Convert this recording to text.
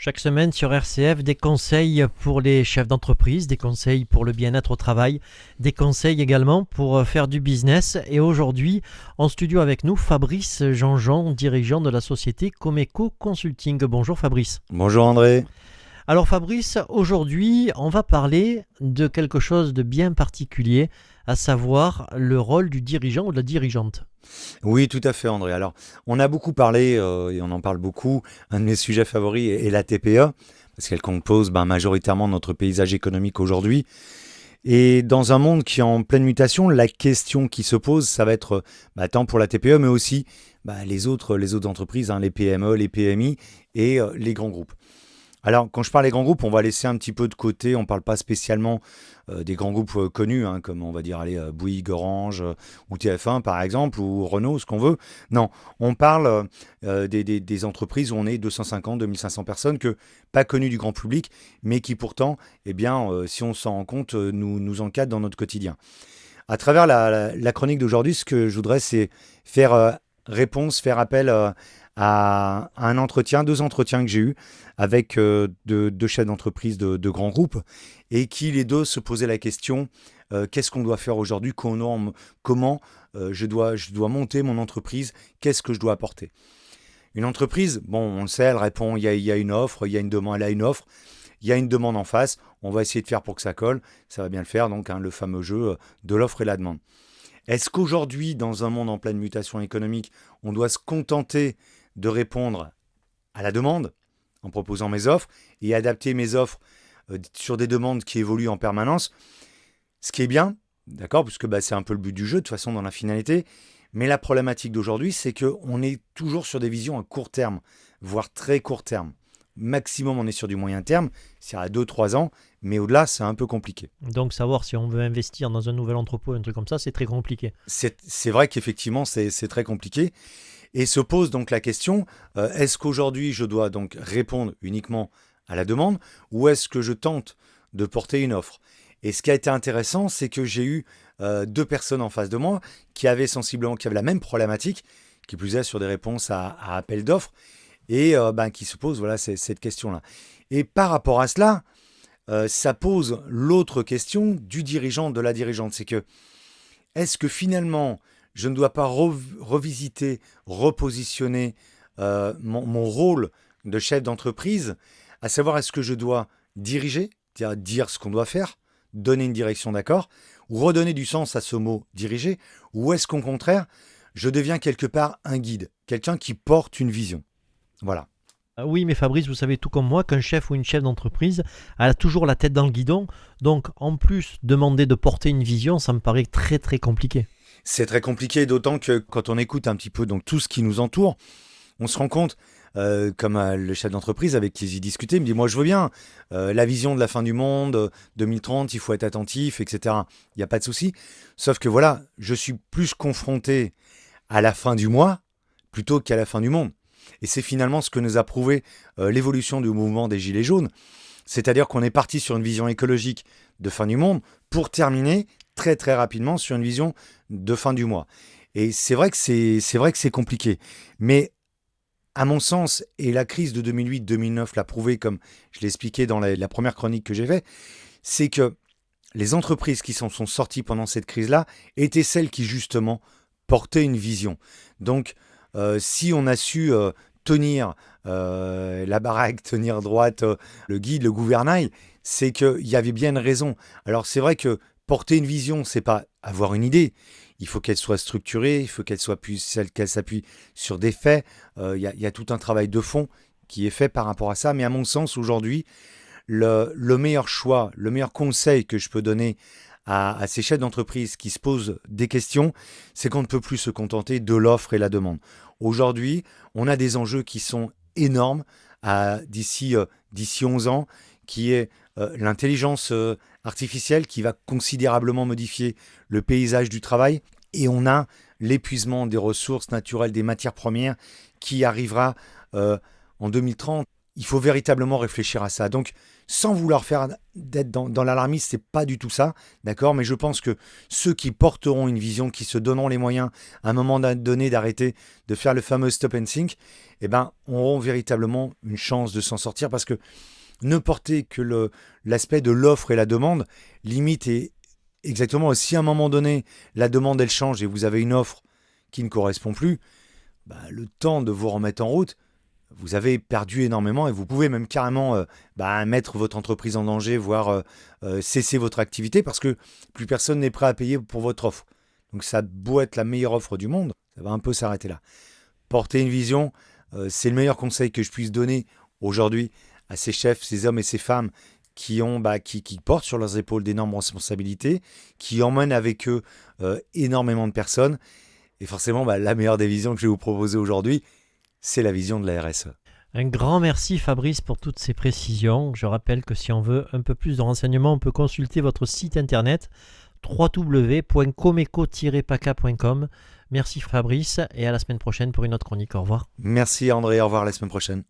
Chaque semaine sur RCF, des conseils pour les chefs d'entreprise, des conseils pour le bien-être au travail, des conseils également pour faire du business. Et aujourd'hui, en studio avec nous, Fabrice Jean-Jean, dirigeant de la société Comeco Consulting. Bonjour Fabrice. Bonjour André. Alors Fabrice, aujourd'hui, on va parler de quelque chose de bien particulier, à savoir le rôle du dirigeant ou de la dirigeante. Oui, tout à fait André. Alors, on a beaucoup parlé, et on en parle beaucoup, un de mes sujets favoris est la TPE, parce qu'elle compose majoritairement notre paysage économique aujourd'hui. Et dans un monde qui est en pleine mutation, la question qui se pose, ça va être tant pour la TPE, mais aussi les autres entreprises, les PME, les PMI et les grands groupes. Alors, quand je parle des grands groupes, on va laisser un petit peu de côté, on ne parle pas spécialement des grands groupes connus, comme on va dire Bouygues, Orange ou TF1 par exemple, ou Renault, ce qu'on veut. Non, on parle des entreprises où on est 250, 2500 personnes, pas connues du grand public, mais qui pourtant, si on s'en rend compte, nous encadrent dans notre quotidien. À travers la chronique d'aujourd'hui, ce que je voudrais, c'est faire faire appel à un entretien, 2 entretiens que j'ai eus avec deux chefs d'entreprise de grands groupes et qui les deux se posaient la question qu'est-ce qu'on doit faire aujourd'hui, comment je dois monter mon entreprise, qu'est-ce que je dois apporter. Une entreprise, on le sait, elle répond il y a une offre, il y a une demande, elle a une offre, il y a une demande en face, on va essayer de faire pour que ça colle, ça va bien le faire, donc le fameux jeu de l'offre et la demande. Est-ce qu'aujourd'hui, dans un monde en pleine mutation économique, on doit se contenter de répondre à la demande en proposant mes offres et adapter mes offres sur des demandes qui évoluent en permanence, ce qui est bien, d'accord, puisque c'est un peu le but du jeu, de toute façon, dans la finalité. Mais la problématique d'aujourd'hui, c'est qu'on est toujours sur des visions à court terme, voire très court terme. Maximum, on est sur du moyen terme, c'est-à-dire à 2-3 ans, mais au-delà, c'est un peu compliqué. Donc savoir si on veut investir dans un nouvel entrepôt, un truc comme ça, c'est très compliqué. C'est vrai qu'effectivement, c'est très compliqué. Et se pose donc la question, est-ce qu'aujourd'hui, je dois donc répondre uniquement à la demande ou est-ce que je tente de porter une offre ? Et ce qui a été intéressant, c'est que j'ai eu 2 personnes en face de moi qui avaient la même problématique, qui plus est sur des réponses à appel d'offres, et qui se posent cette question-là. Et par rapport à cela, ça pose l'autre question du dirigeant, de la dirigeante. C'est que, est-ce que finalement, je ne dois pas revisiter, repositionner mon rôle de chef d'entreprise, à savoir est-ce que je dois diriger, c'est-à-dire dire ce qu'on doit faire, donner une direction, d'accord, ou redonner du sens à ce mot diriger, ou est-ce qu'au contraire, je deviens quelque part un guide, quelqu'un qui porte une vision. Voilà. Oui, mais Fabrice, vous savez tout comme moi qu'un chef ou une chef d'entreprise a toujours la tête dans le guidon. Donc, en plus, demander de porter une vision, ça me paraît très très compliqué. C'est très compliqué, d'autant que quand on écoute un petit peu donc, tout ce qui nous entoure, on se rend compte, comme le chef d'entreprise avec qui j'ai discuté, il me dit, moi je veux bien, la vision de la fin du monde, 2030, il faut être attentif, etc. Il n'y a pas de souci. Sauf que voilà, je suis plus confronté à la fin du mois plutôt qu'à la fin du monde. Et c'est finalement ce que nous a prouvé l'évolution du mouvement des Gilets jaunes. C'est-à-dire qu'on est parti sur une vision écologique de fin du monde pour terminer très très rapidement sur une vision de fin du mois. Et c'est vrai que c'est compliqué. Mais à mon sens, et la crise de 2008-2009 l'a prouvé, comme je l'ai expliqué dans la première chronique que j'ai faite, c'est que les entreprises qui s'en sont sorties pendant cette crise-là étaient celles qui justement portaient une vision. Donc, si on a su tenir la baraque, tenir droite, le guide, le gouvernail, c'est qu'il y avait bien une raison. Alors c'est vrai que porter une vision, c'est pas avoir une idée. Il faut qu'elle soit structurée, il faut qu'elle s'appuie sur des faits. Il y a tout un travail de fond qui est fait par rapport à ça. Mais à mon sens, aujourd'hui, le meilleur choix, le meilleur conseil que je peux donner à ces chefs d'entreprise qui se posent des questions, c'est qu'on ne peut plus se contenter de l'offre et la demande. Aujourd'hui, on a des enjeux qui sont énormes d'ici 11 ans, qui est l'intelligence artificielle qui va considérablement modifier le paysage du travail. Et on a l'épuisement des ressources naturelles, des matières premières qui arrivera en 2030. il faut véritablement réfléchir à ça. Donc, sans vouloir faire d'être dans l'alarmisme, c'est pas du tout ça, d'accord? Mais je pense que ceux qui porteront une vision, qui se donneront les moyens à un moment donné d'arrêter, de faire le fameux stop and think, eh ben, auront véritablement une chance de s'en sortir, parce que ne porter que l'aspect de l'offre et la demande, limite est exactement, si à un moment donné, la demande elle change et vous avez une offre qui ne correspond plus, le temps de vous remettre en route, vous avez perdu énormément et vous pouvez même carrément mettre votre entreprise en danger, voire cesser votre activité, parce que plus personne n'est prêt à payer pour votre offre. Donc ça a beau être la meilleure offre du monde, ça va un peu s'arrêter là. Porter une vision, c'est le meilleur conseil que je puisse donner aujourd'hui à ces chefs, ces hommes et ces femmes qui portent sur leurs épaules d'énormes responsabilités, qui emmènent avec eux énormément de personnes. Et forcément, la meilleure des visions que je vais vous proposer aujourd'hui, c'est la vision de la RSE. Un grand merci Fabrice pour toutes ces précisions. Je rappelle que si on veut un peu plus de renseignements, on peut consulter votre site internet www.comeco-paca.com. Merci Fabrice et à la semaine prochaine pour une autre chronique. Au revoir. Merci André, au revoir la semaine prochaine.